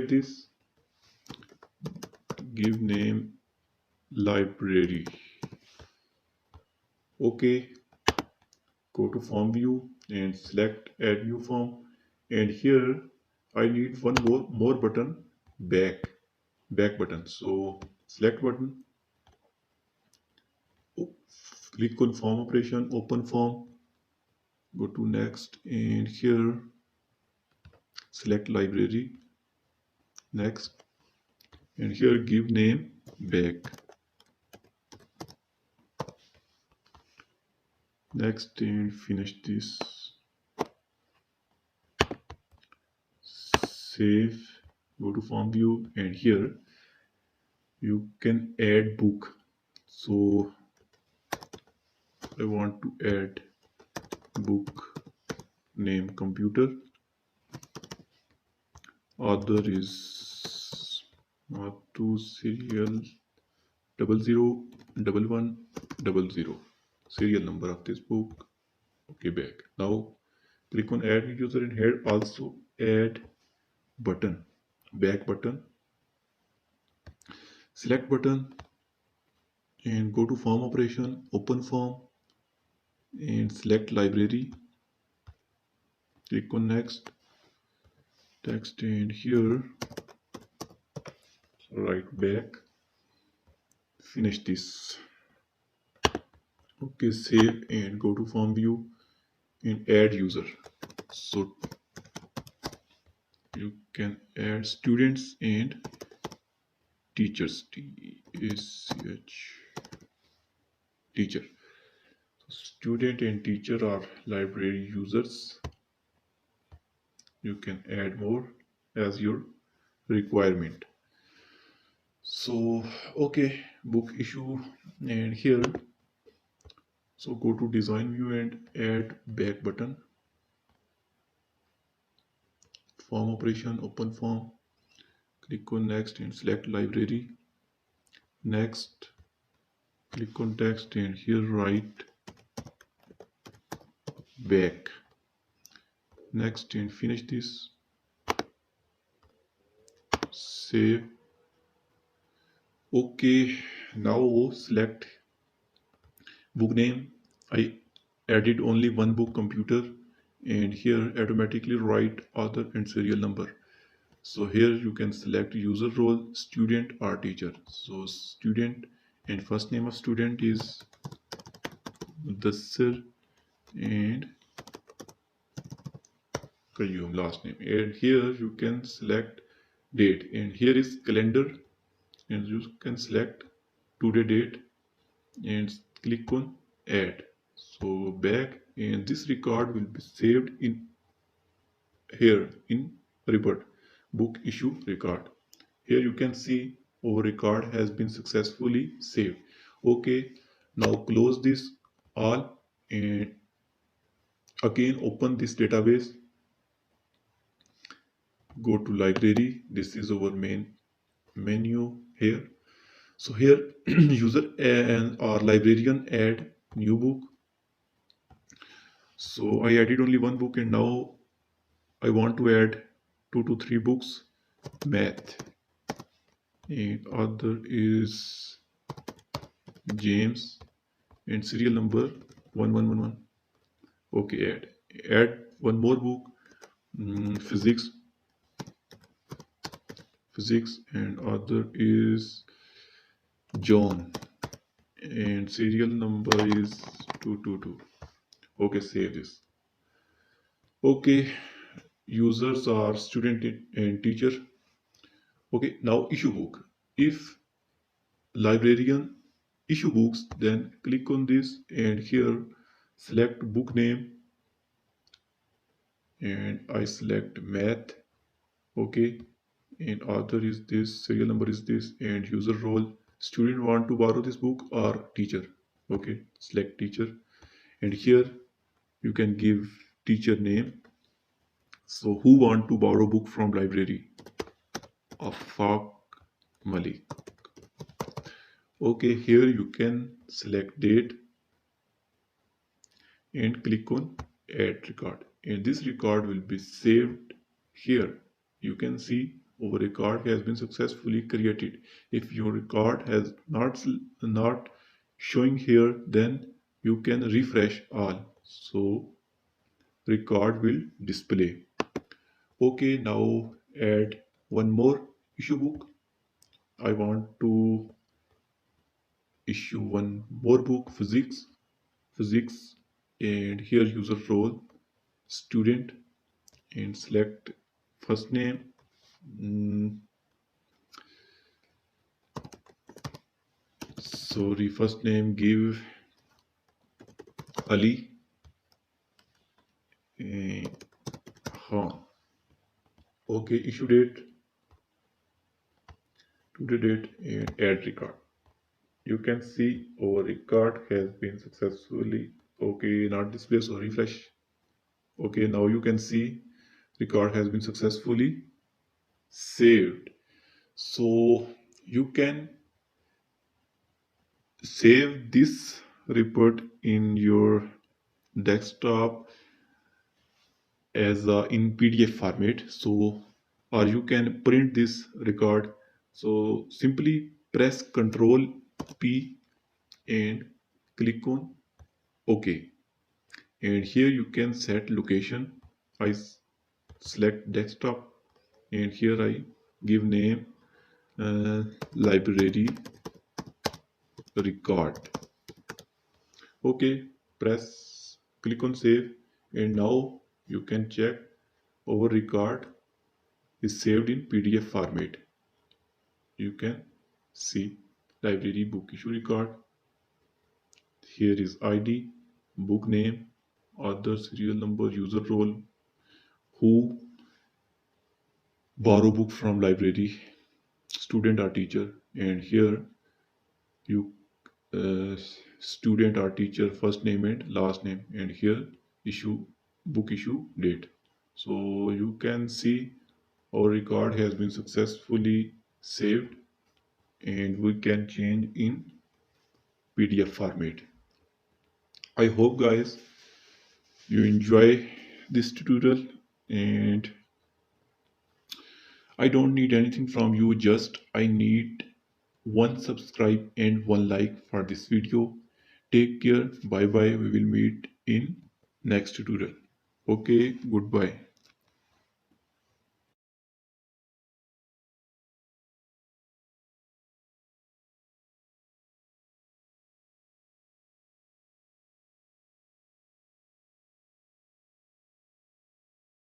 save this, give name library. Okay, go to form view and select add new form, and here I need one more button, back button. So select button, click on form operation, open form, go to next, and here select library, next, and here give name back, next, and finish this, save, go to form view, and here you can add book. So I want to add book name computer, author is to serial 001100, serial number of this book. Okay, back. Now click on add user, and here also add button, back button, select button, and go to form operation, open form, and select library, click on next, text, and here write back, finish this. Okay, save and go to form view and add user. So you can add students and teachers, TACH, teacher. Student and teacher are library users. You can add more as your requirement. So okay, book issue, and here, so go to design view and add back button, form operation, open form, click on next and select library, next, click on text, and here write back, next, and finish this, save. Okay, now select book name. I added only one book computer, and here automatically write author and serial number. So here you can select user role, student or teacher. So student, and first name of student is Mudassir, and Qayyum last name. And here you can select date, and here is calendar, and you can select today date and click on add. So back, and this record will be saved in here in report, book issue record. Here you can see our record has been successfully saved. Okay, now close this all, and again open this database, go to library. This is our main menu here. So here user and or librarian add new book. So I added only one book, and now I want to add 2 to 3 books. Math, and author is James, and serial number 1111. Okay, add one more book, physics, and author is John, and serial number is 222. Okay, save this. Okay, users are student and teacher. Okay, now issue book. If librarian issue books, then click on this, and here select book name, and I select math. Okay, and author is this, serial number is this, and user role, student want to borrow this book or teacher. Okay, select teacher, and here you can give teacher name. So who want to borrow book from library? Afaq Malik. Okay, here you can select date and click on add record, and this record will be saved here. You can see our record has been successfully created. If your record has not showing here, then you can refresh all. So record will display. Okay, now add one more issue book. I want to issue one more book, physics, and here user role, student, and select first name. Mm, sorry, first name give Ali. Eh, huh. Okay, issue date, today date, and add record. You can see our record has been successfully. Okay, not display, so refresh. Okay, now you can see record has been successfully saved. So you can save this report in your desktop as in PDF format. So or you can print this record. So simply press Ctrl P and click on OK. And here you can set location. I select desktop and here I give name library record. Okay, press click on save and now you can check our record is saved in PDF format. You can see library book issue record. Here is ID, book name, author, serial number, user role, who borrow book from library, student or teacher, and here you uh, student or teacher first name and last name, and here issue book issue date. So you can see our record has been successfully saved and we can change in PDF format. I hope guys you enjoy this tutorial, and I don't need anything from you, just I need one subscribe and one like for this video. Take care, bye bye, we will meet in next tutorial. Okay, goodbye.